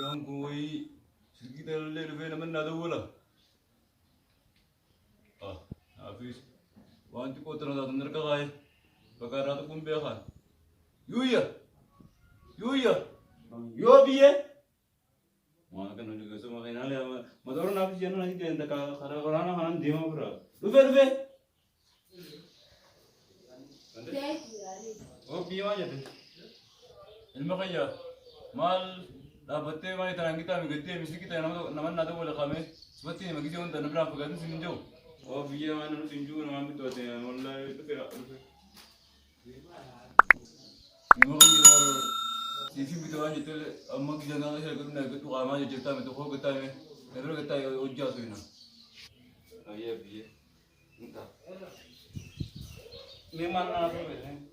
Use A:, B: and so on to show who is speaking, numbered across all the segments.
A: Nang kui kita le le naman na wala. Ah, habis wanti ko tara da ner ka kay. Bagara to kumbe khan. Yuya. Yuya. Yo biye. Wah kan juga semua kena le. Mador na bi jana ni kenda ka khara khara na han dima bra. Rufe. Oh biye aja deh. Ilmu kaya. Mal Dapat mai tarang kita mengganti mesti kita nama nada boleh kami seperti ini magi jangan tanam berapa kan sinjo oh biaya mana sinjo nama itu ada online itu kayak ini mungkin jual TV itu aja itu magi jangan saya kerana itu kami aja cerita itu kau kata ini terus kata ujah tu ini iya biaya entah memang apa ni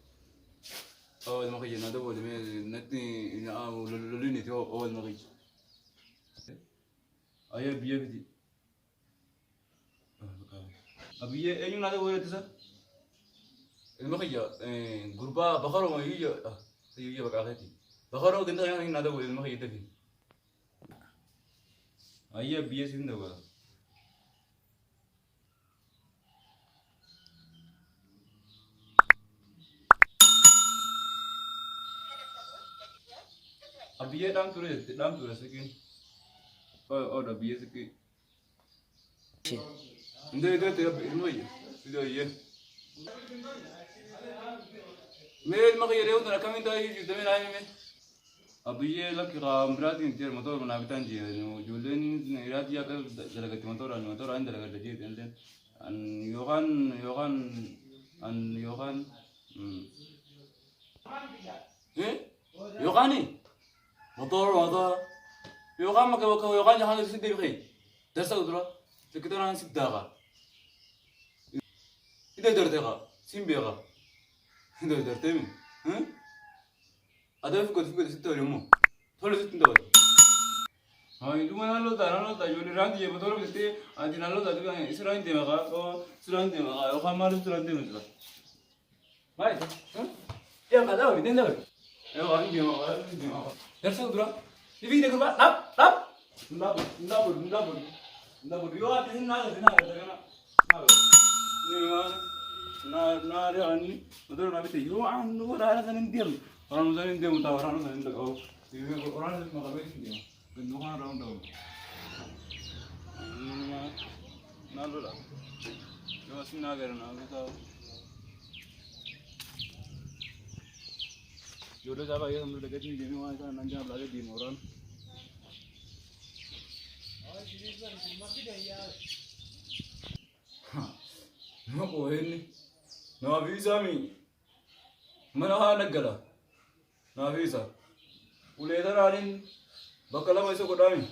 A: أول ما خيجنا دول نتني لولي نتي أول ما خيج أيه بيه بدي أبيه أيون هذا وين تسا ما خيجا غربا بخارو ما يجي يجي بكاهتي بخارو كندا يعني هذا وين ما خيجي تكين أيه بيه سين دوا Abiye dam ture sekin. Oh da biye sekin. Inde te ilmu ye. Video ye. Mel ma khayre udra kamin da yi de na me. Abiye la kira mradi inter motor na bitan je no julen iradi ya ka dalaga motor an dalaga de je den an yohan yohani motor yogan ma ka yogan jahan sidde bi darsa udra sekitaran siddaga ida dardega simbega ida dardemi ada fikir sitte olemu thole sitte dawa hai du mana lo da yoni randi ye motor bitte adi nalo da du isran de maga o isran de maga yogan ma isran de maga bai ya kada wi den da yogan de maga darsa udra Ibi de kurba lap ndabur yo ati na na ani udah nabi te yo an no ra kan indiam orang zan indiam ta orang zan indiam oh orang zan maka be indiam bendu kan round down na lo la yo asin na gar na ta yo do jaba ye hum dekat ni jemi wah kan nanja lage di moran ما قويني ما فيزا مي من ها نقلا ما فيزا وليدا رالين بكلا ما يسوق دامي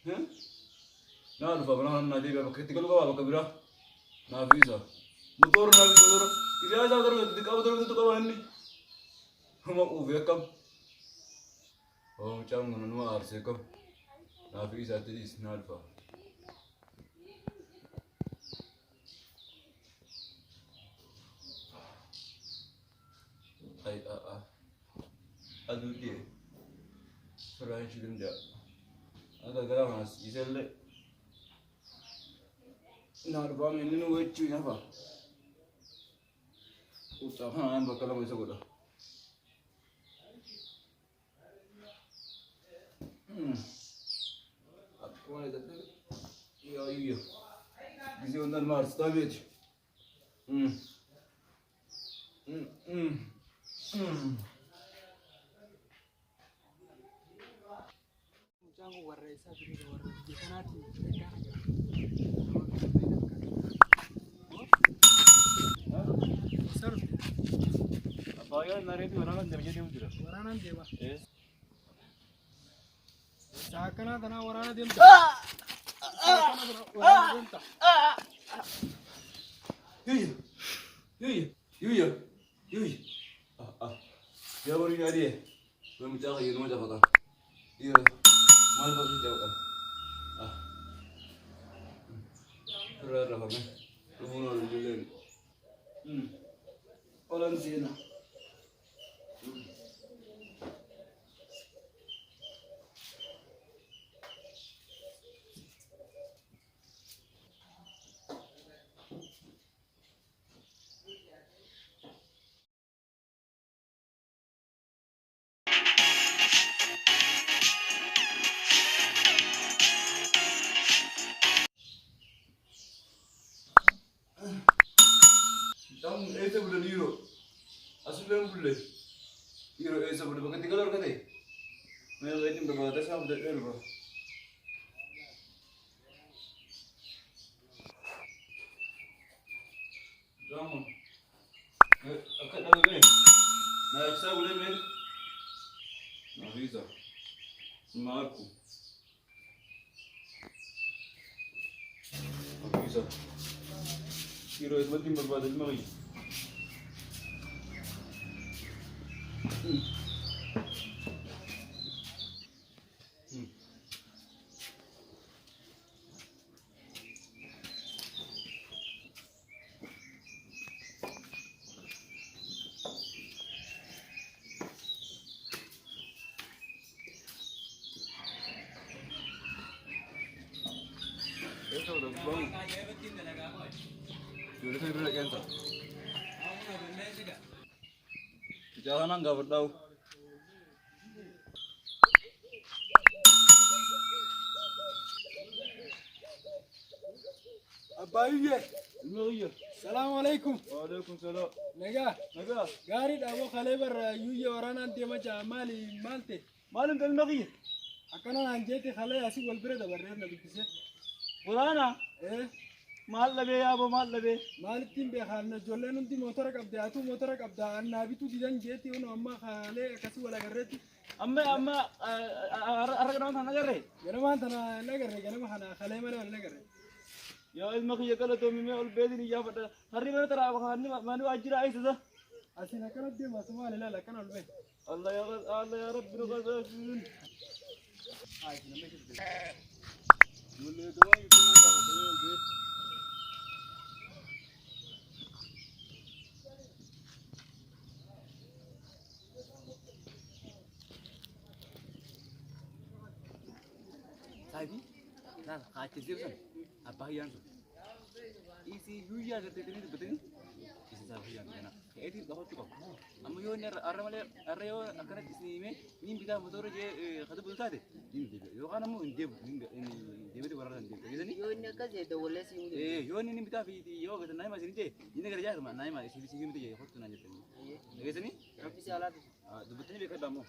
A: ها نعرف أبنا نادي بكتي كلوا بكبرا ما فيزا موتور إذا هذا درو دكاب درو تكلوا هني هم أوفيكم هم جام ننوا أرسيكم ما فيزا تريس نعرفه ay adu dia serai film dia ada gamas iselle nar ba men nu wechu ya ba uta ha am bakala mo sagoda apone da yo bizi ondan mars tabii
B: Jangan warai sahaja di luar. Jika nanti sir,
A: apa ya nari itu orang kan jadi ujur
B: waranan dewa.
A: yes
B: Sakana dana warana dem.
A: Yuy ya baru ini dia belum cakap ya mau cakap iya mal bagus jawab berapa kamu rumah dulu orang sini Am ese bule liro. Asulen bule. Liro ese bule bakati kalor kate. मैं वही दिन बता था शाम देर बा जामन अकल लगे ना ऐसा बोले मैं ना वीजा मार्को वीजा हीरो इस दिन बर्बाद में गई Eso udah bang. Jadi saya beli kenta. Jangan nggak berdau.
B: Abaye,
A: Iya.
B: salamu alaikum.
A: Waalaikumsalam.
B: Naga,
A: Naga.
B: gari da abo khalebar yuye warana ante macha mali malte.
A: Malam kali nagi.
B: Akana anjete khale asi walbere da barre na bikise.
A: Qurana. Mal labe ya abo mal labe.
B: Malitin be khalna jolle nunti motora kabda atu motora kabda annabi tu didan jeti uno amma khale kasi wala garreti.
A: Amma aragana mana nagare.
B: Gana man tana nagare gana mahana khale mala wala nagare.
A: Ya ilmu ya kalau tuh mimi ol bedini ya pada hari mana tera hani manu ajira ay sada.
B: Asina kana de masuma la kana ulbe.
A: Allah ya Rabbi ghazafin. Ay namme kide. Mulle doa itu nanda batale ulbe.
C: Sabi, nah, kacau sih kan? Apa yang tu? Isi yuya kerja ini betul? Isi sahaja yang mana? Itu kau tu kau. Amu yo ni arah mana? Arah yo akan isi ni kita motor je kata betul tak? Yo kan amu dia itu barang dia. Jadi ni?
D: Yo ni kerja tu boleh sih.
C: Yo ni kita yo kata naik masih ni je. Ini kerja rumah naik masih sini tu je. Hot tu nanya tu. Jadi ni?
D: Tapi salah tu.
C: Tu betul ni betul damu.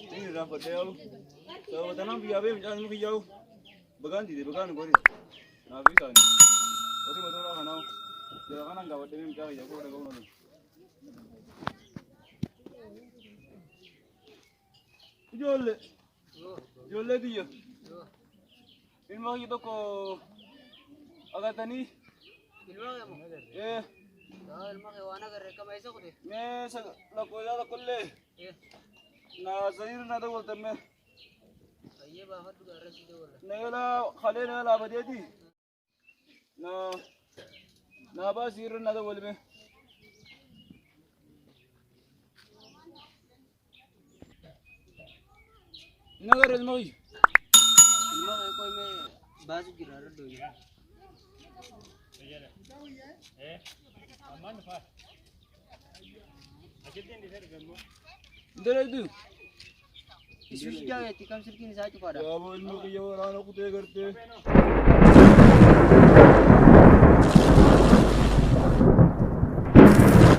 A: Ini dapat dia lu. Kalau tanam biar be jangan lu jauh. Bagan di bagan gori. Nah bisa ni. Ori motor lah kanau. Jangan kan enggak ada mencari jauh ada kau nol. Jolle. Jolle dia. Ini mau kita ko agak tani.
D: Ilmu kamu?
A: Eh.
D: Ilmu kewana kerja kamu esok tu.
A: मैं लकोजा लकोले ना सहीर ना तो बोलते मैं
D: ये बाहर tu kerja sih tu bola.
A: नेगला खाले नेगला बजे थी ना बस सहीर ना तो बोल मैं नगर इल्मोई
D: Ilmu koy me bazu gira rado ya.
A: इधर एक दू
D: Isu sih jaga, tikam sirkin saya tu pada.
A: Ya वो इल्मो के ये वाला ना कुत्ते करते